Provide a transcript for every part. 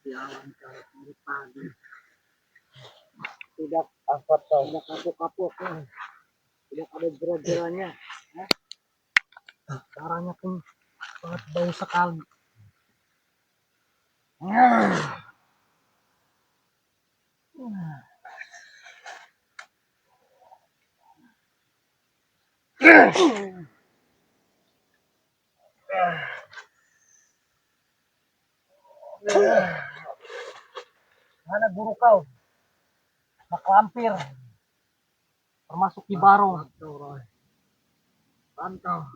Jalan dari pagi. Tidak apa tidak kapok-kapok. Tidak ada jerat-jeratnya. Darahnya pun sangat bau sekali. Mana guru kau? Mak lampir. Termasuk Ki Barong. Pantau.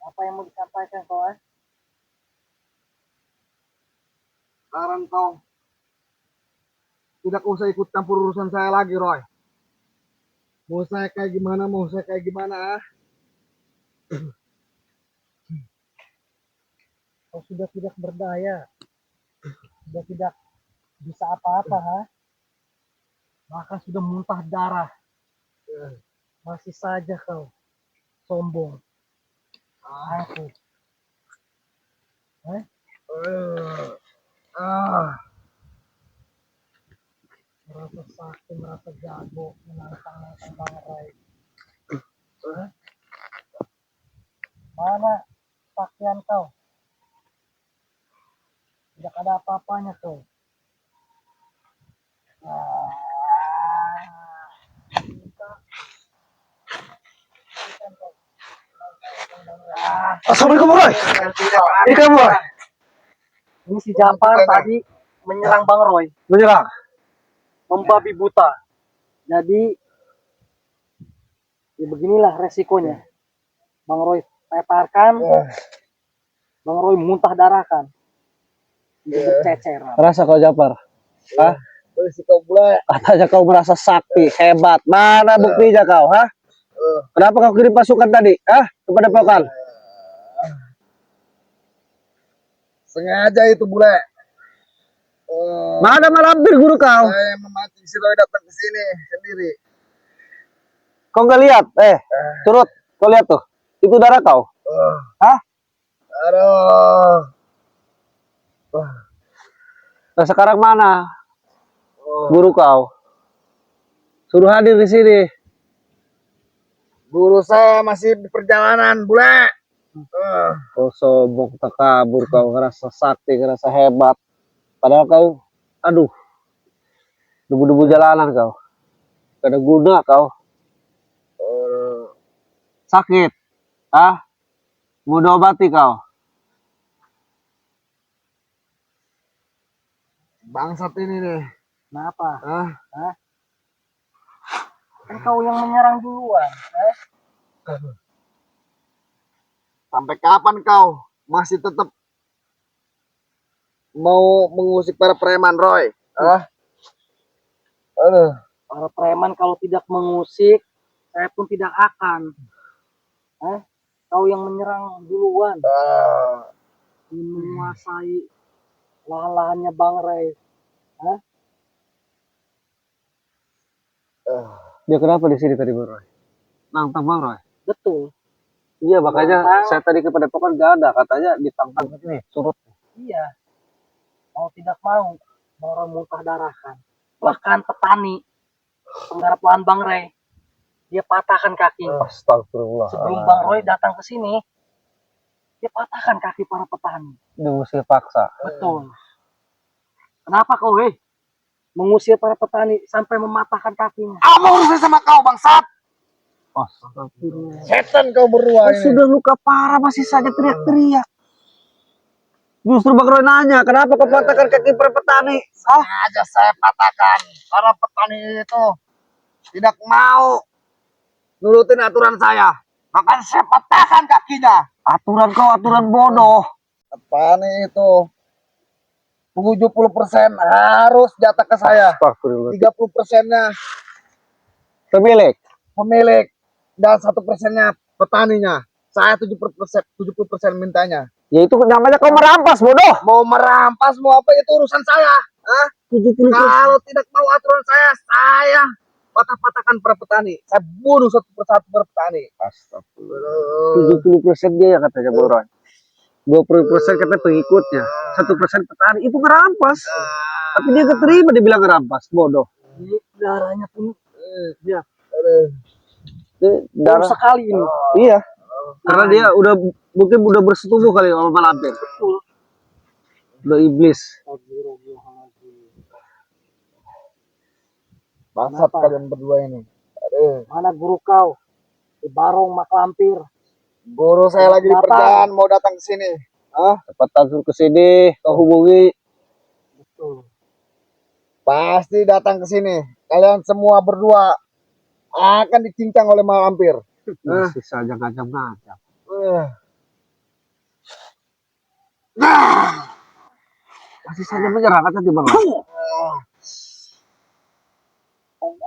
Apa yang mau disampaikan kau? Sekarang kau tidak usah ikut campur urusan saya lagi, Roy. Mau saya kayak gimana, Kau sudah tidak berdaya. Sudah tidak bisa apa-apa, Bahkan sudah muntah darah. Masih saja kau sombong. Aku. Merasa sakit, merasa jago, menantang Bang Rai. Mana pakaian kau? Tidak ada apa-apanya kau. Assalamualaikum, Roy. Ini kamu, Roy. Ini si Japar tadi menyerang Bang Roy. Menyerang. Membabi buta. Jadi ya beginilah resikonya. Bang Roy tetarkan, Bang Roy muntah darahkan. Berceceran. Rasa kau Japar? Hah? Berisiko pula. Katanya kau merasa sakti, hebat. Mana buktinya kau, hah? Kenapa kau kirim pasukan tadi, kepada Pokal? Sengaja itu bule. Mana malampir guru kau? Saya memancing si Roy datang ke sini sendiri. Kau nggak lihat? Turut, kau lihat tuh. Itu darah kau. Hah? Aduh. Nah, sekarang mana guru kau? Suruh hadir di sini. Guru saya masih di perjalanan, bule. Kau sombong, takabur, kau ngerasa sakti, ngerasa hebat. Padahal kau, aduh, debu-debu jalanan kau. Gak ada guna kau. Sakit, mau diobati kau. Bangsat ini nih. Kenapa? Kan kau yang menyerang duluan. Sampai kapan kau masih tetap mau mengusik para preman, Roy? Para preman kalau tidak mengusik, saya pun tidak akan. Kau yang menyerang duluan. Menguasai lahan-lahannya Bang Ray. Dia kenapa di sini tadi, Bang Roy? Nantang Bang Roy? Betul. Iya, makanya saya tadi kepada Pokan gak ada. Katanya ditantang ini, surut. Iya. Mau tidak mau, Bang Roy muntah darahkan. Bahkan petani penggarap lahan Bang Ray, dia patahkan kaki. Astagfirullah. Sebelum Bang Roy datang ke sini, dia patahkan kaki para petani. Diusir paksa. Betul. Kenapa kau, mengusir para petani sampai mematahkan kakinya? Apa urusan sama kau, bangsat? Astagfirullah. Setan kau berdua ini. Sudah luka parah masih saja teriak-teriak. Justru Bang Roy nanya, kenapa kau patahkan kaki para petani? Sengaja saya patahkan karena petani itu tidak mau nurutin aturan saya. Makanya saya patahkan kakinya. Aturan kau aturan bodoh. Petani itu 70% harus jatah ke saya. 30%-nya pemilik dan 1%-nya petaninya. Saya 70% mintanya. Ya itu namanya kau merampas, bodoh. Mau merampas, mau apa, itu urusan saya. Hah? 70%. Kalau tidak mau aturan saya patah-patahkan para petani. Saya bunuh satu persatu para petani. Astagfirullah. 70% dia yang katanya Bang Roy. 20% kata pengikutnya. 1% petani itu merampas. Tapi dia keterima dibilang merampas, bodoh. Ini darahnya pun dia Itu baru darah. sekali ini. Iya. Karena dia udah mungkin udah bersetubuh kali sama malampir. Betul. Udah iblis. Bangsat Kenapa? kalian berdua ini. Aduh. Mana guru kau? Di Barong Mak Lampir. Guru saya lagi di Datang. perjalanan mau datang ke sini. Hah? Cepetan suruh ke sini, kau hubungi. Betul. Pasti datang ke sini. Kalian semua berdua akan dicincang oleh malampir. Masih saja ngajak-ngajak. Masih saja menyerah kata di Bang Roy.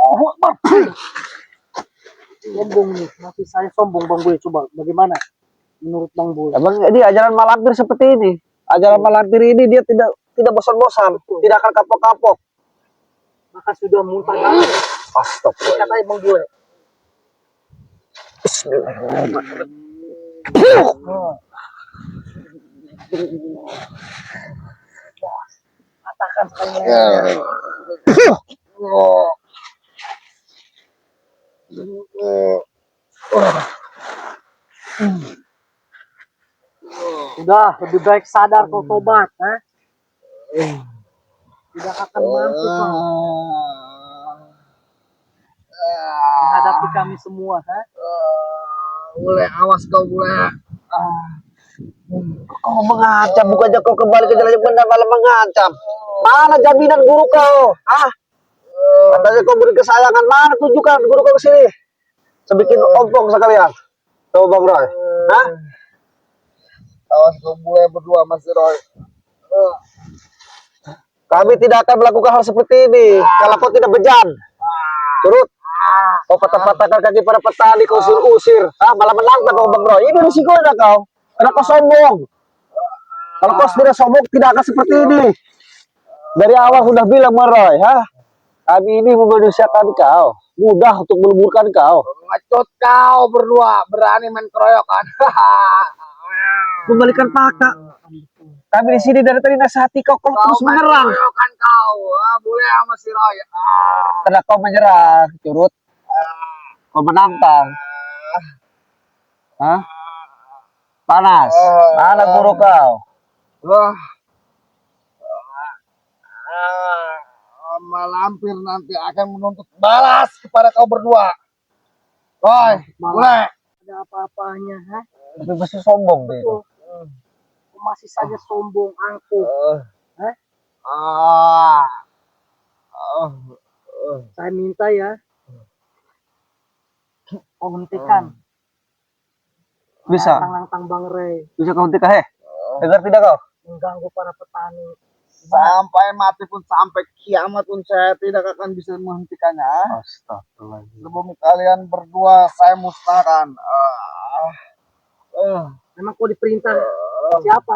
Oh, Akbar. Sombong nih, masih saya sombong Bang Boy. Coba bagaimana menurut Bang Boy? Emang dia ajaran malampir seperti ini. Ajaran malampir ini dia tidak bosan-bosan, tidak akan kapok-kapok. Maka sudah muntah darah. Astagfirullah. Katanya Bang Boy. Katakan sekali lagi. Sudah, lebih baik sadar kau tobat, ha? Tidak akan mampu kau menghadapi kami semua, ha? Boleh, awas kau boleh. Kau mengancam, bukannya kau kembali ke jalan yang benar malah mengancam. Mana jaminan guru kau? Ah, katanya kau beri kesayangan. Mana tunjukkan guru kau ke sini? Saya bikin ompong sekalian. Coba Bang Roy. Hah? Awas kau boleh berdua Mas Roy. Kami tidak akan melakukan hal seperti ini. Kalau kau tidak bejan. Turut. Kau patah-patahkan kaki para petani, kau usir-usir. Ah, malah menantang kau Bang Roy. Ini risikonya kau. Karena kau sombong. Kalau kau tidak sombong, tidak akan seperti ini. Dari awal sudah bilang Bang Roy, ha? Kami ini memanusiakan kau. Mudah untuk meleburkan kau. Ngecut kau berdua, berani main keroyokan. Kembalikan pakak. Kami di sini dari tadi nasihati kau terus main menyerang. keroyokan kau. Boleh sama si Roy. Karena kau menyerang, Curut. Kau menantang. Hah? Panas. Mana guru kau? Wah. Malampir nanti akan menuntut balas kepada kau berdua. Roy, boleh. Ada apa-apanya, ha? Tapi masih sombong deh. Betul. Kau masih saja sombong, angkuh. Hah? Saya minta ya, kau hentikan Bisa. lantang-lantang Bang Rey Bisa kau hentikan, dengar tidak kau? mengganggu para petani. Sampai mati pun, sampai kiamat pun saya tidak akan bisa menghentikannya. Astagfirullahaladzim. Sebelum kalian berdua saya musnahkan. Memang kau diperintah siapa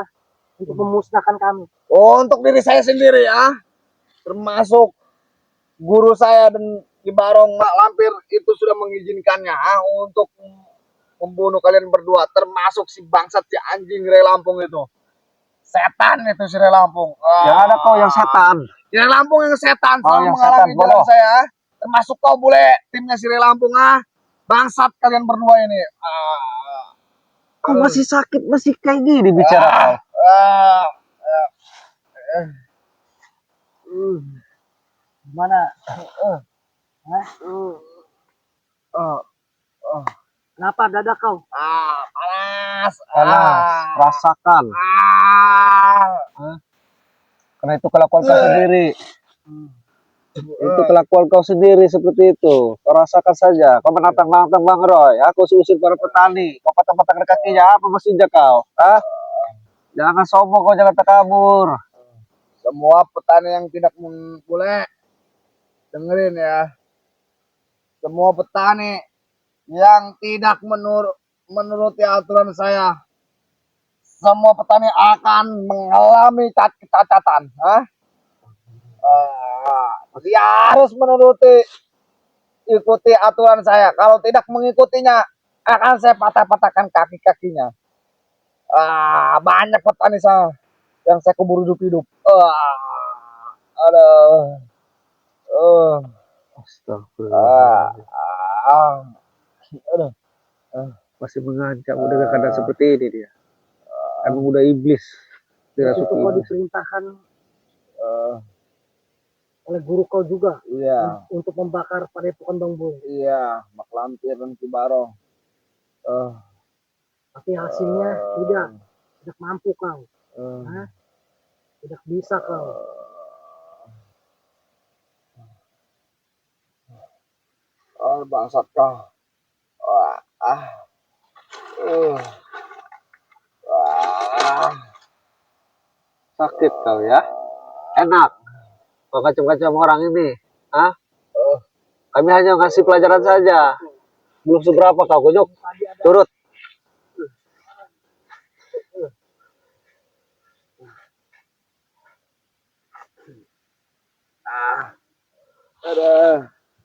untuk memusnahkan kami? Untuk diri saya sendiri ya. Termasuk guru saya dan di Barong Mak Lampir itu sudah mengizinkannya untuk membunuh kalian berdua. Termasuk si bangsat, si anjing Ray Lampung itu. Setan itu si Ray Lampung. Yang ada kau yang setan. Si Ray Lampung yang setan selalu yang menghalangi setan, jalan bodoh. saya. Termasuk kau boleh timnya si Ray Lampung Bangsat kalian berdua ini. Kau masih sakit, masih kayak gini bicara kau. Gimana? Kenapa dada kau? Panas. Panas, rasakan. Karena itu kelakuan kau sendiri. Itu kelakuan kau sendiri seperti itu. Kau rasakan saja. Kau menantang-nantang Bang Roy. Aku usir para petani. Kau patah-patahkan kakinya. Apa maksudnya kau? Hah? Jangan sombong kau, jangan takabur. Semua petani yang tidak boleh dengerin ya. Semua petani yang tidak menuruti aturan saya semua petani akan mengalami kecacatan. Dia harus ikuti aturan saya. Kalau tidak mengikutinya, akan saya patah-patahkan kaki-kakinya. Banyak petani saya yang saya kubur hidup-hidup. Aduh. Astagfirullah. Aduh. Masih mengancam dengan keadaan seperti ini dia. Emang udah iblis. Itu kau diperintahkan oleh guru kau juga Iya, untuk membakar padepokan Bang Boy. iya, Mak Lampir dan Ki Barong. Tapi hasilnya tidak mampu kau. Tidak bisa kau. Bangsat kau. Sakit kau ya. Enak. Kau kacau-kacau sama orang ini. Kami hanya kasih pelajaran saja. Belum seberapa kau kunyuk. Turut.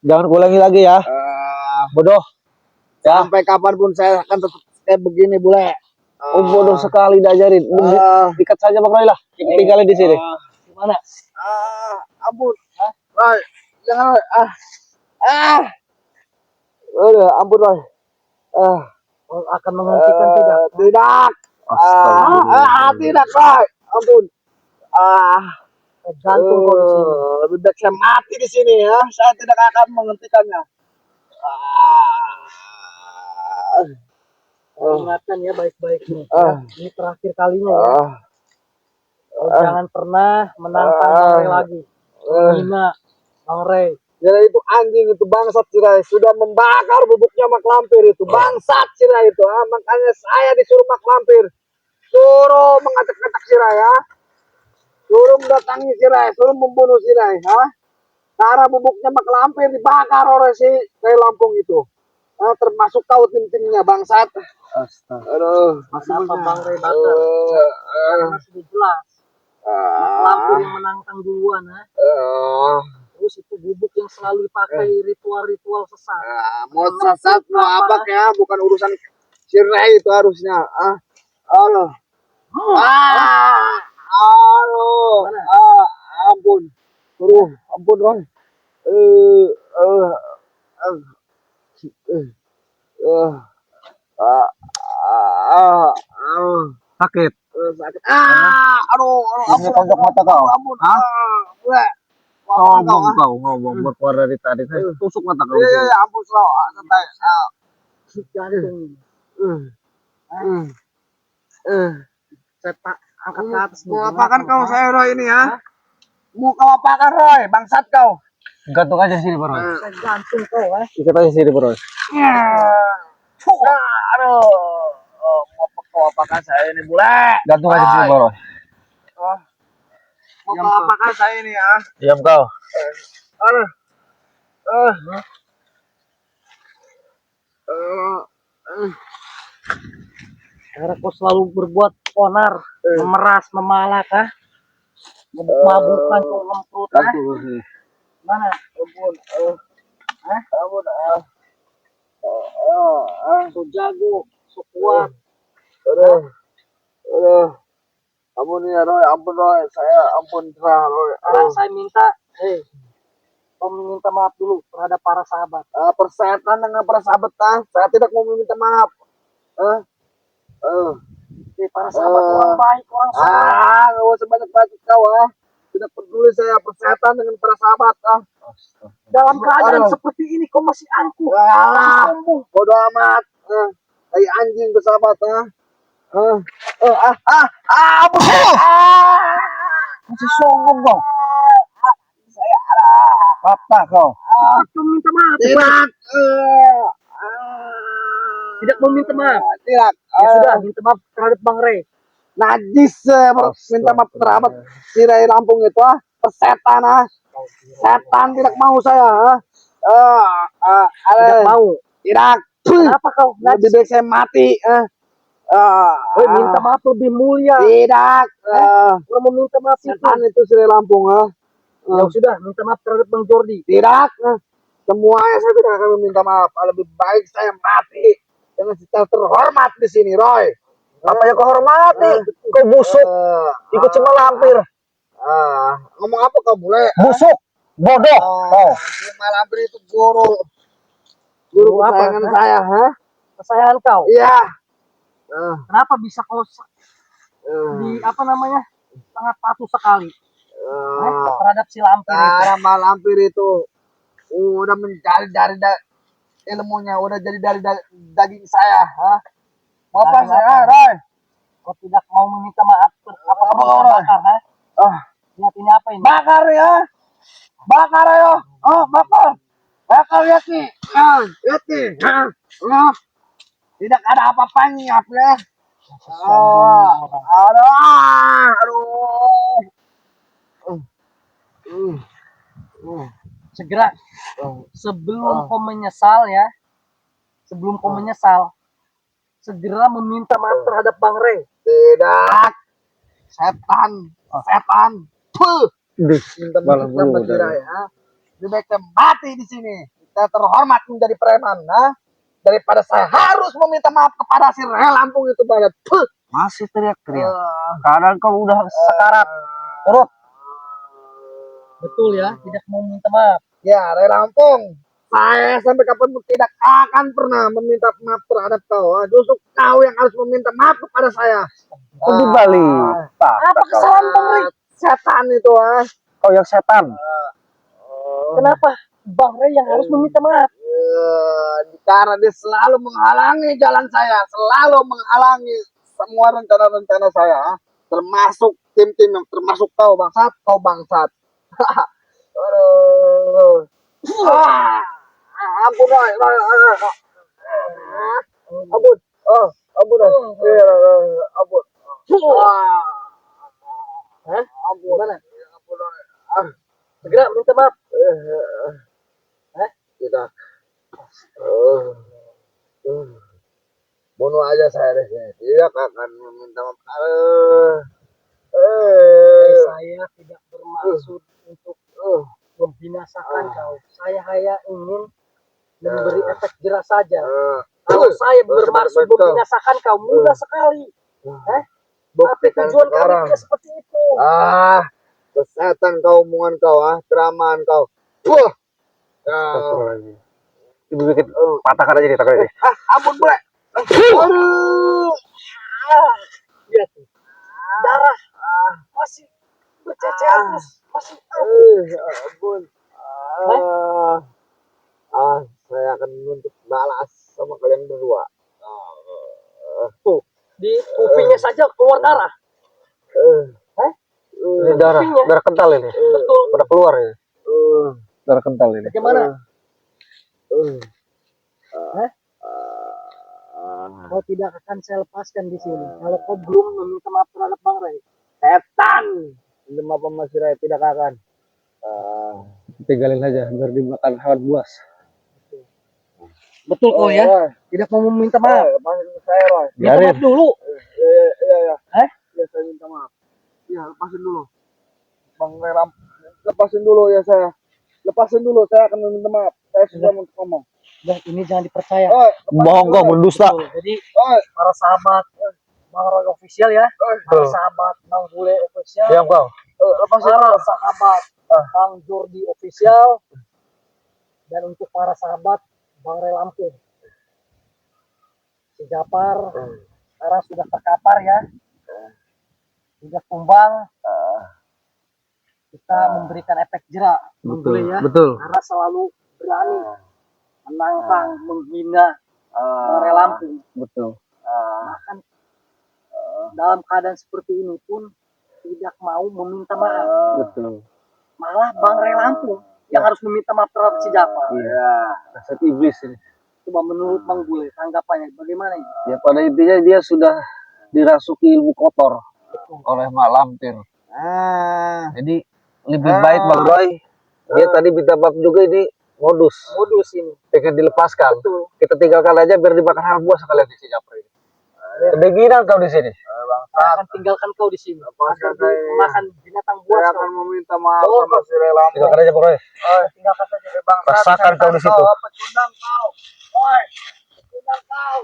Jangan kulangi lagi ya. Bodoh. Sampai kapanpun saya akan tetap kayak begini, bule. Bodoh sekali diajarin. Ikat saja Bang Roy lah. Tinggalin di sini. Gimana? Ampun. Roy, jangan Roy. Udah, ampun Roy. Kau akan menghentikan tidak? Tidak. Tidak Roy. Ampun. Gantung kau di sini. Lebih baik saya mati di sini ya. Saya tidak akan menghentikannya. Ingatkan ya baik-baik nih. Ini terakhir kalinya ya. Kau jangan pernah menantang Bang Rey lagi. Menghina Bang Rey. Jadi itu anjing itu bangsat Cirai sudah membakar bubuknya Mak Lampir itu bangsat Cirai itu. Makanya saya disuruh Mak Lampir suruh mengatak-atak Cirai ya. Suruh mendatangi Cirai, suruh membunuh Cirai ya. Karena bubuknya Mak Lampir dibakar oleh si Ray Lampung itu. Termasuk kau tim-timnya bangsat. Aduh, Kenapa Bang Rey bakar? Karena sudah jelas. Mak Lampir yang menantang duluan. Terus itu bubuk yang selalu dipakai ritual-ritual sesat. Mau sesat mau apa ya, bukan urusan Cirai itu harusnya. Aduh. Ampun. Ampun Roy. Sakit. Sakit. Ampun. Tonjok mata kau. Ampun. Ngomong berkeluar dari tadi. Saya tusuk mata kau. Iya, ampun slow. Santai. Jantung. Saya tak angkat ke atas. Mau apakan kau saya Roy ini ya? Mau kau apakan Roy? Bangsat kau. Gantung aja sini Bang Roy. Saya gantung kau Ikat aja sini Bang Roy. Aduh. Mau kau apakan saya ini bule? Gantung aja sini Bang Roy. Mau kau apakan saya ini ya? Diam kau. Karena kau selalu berbuat onar, memeras, memalak, mabuk-mabukan, kau ngemprut, mana? Ampun. So jago, so kuat. Ampun ya Roy, ampun Roy, saya ampun cerah Roy. Sekarang saya minta, kau meminta maaf dulu terhadap para sahabat. Persetan dengan para sahabat, saya tidak mau meminta maaf. Para sahabat orang baik, orang soleh. Nggak usah banyak-banyak kau Tidak peduli saya persetan dengan para sahabat Dalam keadaan seperti ini kau masih angkuh, masih sombong. Bodoh amat. Kayak anjing bersahabat Masih sombong kau. Saya Apa kau? Kau minta maaf. tidak. Tidak meminta maaf. Tidak. Ya sudah, minta maaf terhadap Bang Rey. Najis minta maaf terhadap si Ray Lampung itu persetan setan tidak mau saya Tidak mau. tidak Kenapa kau? lebih baik saya mati Woi, minta maaf lebih mulia. Tidak. Orang meminta maaf Setan itu Sri Lampung. Ya sudah, minta maaf terhadap Bang Jordi. Tidak. Semuanya saya tidak akan meminta maaf. Lebih baik saya mati dengan secara terhormat di sini, Roy. Apa yang kau hormati? Kau busuk, ikut cuma lampir. Ngomong apa kau bule? Busuk, bodoh. Oh. Si Malampir itu guru kesayangan saya, Kesayangan kau. Iya. Kenapa bisa kau di apa namanya sangat patuh sekali terhadap si Lampir itu? Karena Malampir itu udah mencari dari ilmunya, udah jadi dari daging saya, Mau apa saya, Roy? Kau tidak mau meminta maaf? Apa kau mau bakar, Lihat ini apa ini? Bakar ya. Bakar ayo. Oh, bakar. Bakar ya, Ki. Lihat nih. Tidak ada apa-apanya, ya. Segera sebelum kau menyesal ya, sebelum kau menyesal, segera meminta maaf terhadap Bang Rey. Tidak. Setan. Puh. Minta maaf sama dia ya. Lebih baik saya mati di sini. Saya terhormat menjadi preman, daripada saya harus meminta maaf kepada si Rey Lampung itu banget. Puh. Masih teriak-teriak. Kadang kau udah sekarat. Turut. Betul ya, tidak mau minta maaf. Ya, Rey Lampung. Saya sampai kapanpun tidak akan pernah meminta maaf terhadap kau. Justru kau yang harus meminta maaf kepada saya. Di Bali. Apa kesalahan Bang Rey? Setan itu, Kau yang setan. Kenapa Bang Rey yang harus meminta maaf? Karena dia selalu menghalangi jalan saya, selalu menghalangi semua rencana-rencana saya, termasuk tim-tim yang termasuk kau bangsat. Aduh. Ampun, Roy. Ampun. Ampun, Roy. Ampun. Ampun. Gimana? Ampun, Roy. Segera minta maaf. Tidak. Bunuh aja saya deh. Tidak akan meminta maaf. Saya tidak bermaksud untuk membinasakan kau. Saya hanya ingin memberi efek jerah saja. Kalau saya bermaksud membinasakan kau, mudah sekali. Tapi tujuan kami tidak seperti itu. Kesehatan kau, omongan kau, ceramaan kau. Ibu bikin patahkan aja nih, takkan aja. Ampun, boleh. Aduh. Lihat tuh. Darah masih bercecer terus. Masih Ampun. Saya akan menuntut balas sama kalian berdua. tuh. Di kupingnya saja keluar darah. Ini darah kental ini. Betul. Pada keluar ya. Darah kental ini. Bagaimana? Kau tidak akan saya lepaskan di sini. Kalau kau belum meminta maaf terhadap Bang Rey. Setan. Minta maaf sama si Ray, tidak akan. Tinggalin aja biar dimakan hewan buas. Betul kau ya? Tidak mau meminta maaf. Lepasin saya, Roy. Minta maaf dulu. Iya. Ya, saya minta maaf. Iya, lepasin dulu. Bang Ray Lampung, lepasin dulu ya saya. Lepasin dulu, saya akan meminta maaf. Saya sudah mau ngomong. Dan ini jangan dipercaya. Bohong kau, berdusta. Jadi para sahabat Bang Roy official ya, para sahabat Bang Bule official, Diam kau. para sahabat Bang Jordi official, dan untuk para sahabat Bang Rey Lampung. Si Japar sekarang sudah terkapar ya, sudah tumbang. Kita memberikan efek jerak, Bang Bule ya, Betul. karena selalu berani menantang, menghina Bang Rey Lampung. Betul. Bahkan dalam keadaan seperti ini pun tidak mau meminta maaf. Betul. Malah Bang Rey Lampung yang harus meminta maaf terhadap si Japar. Iya. Dasar iblis ini. Coba menurut Bang Bule tanggapannya bagaimana ini? Ya pada intinya dia sudah dirasuki ilmu kotor oleh Mak Lampir. Jadi lebih baik Bang Roy. Dia tadi minta maaf juga, ini modus ini. pengen dilepaskan. Betul. Kita tinggalkan aja biar dimakan hewan buas sekalian di si Japar ini. Kedinginan kau di sini. Saya akan tinggalkan kau di sini. Agar makan binatang buas Saya kau. akan meminta maaf sama si Lela. Tinggalkan aja pokoknya. Tinggalkan saja. Rasakan kau di situ. Pecundang kau. Oi, pecundang kau.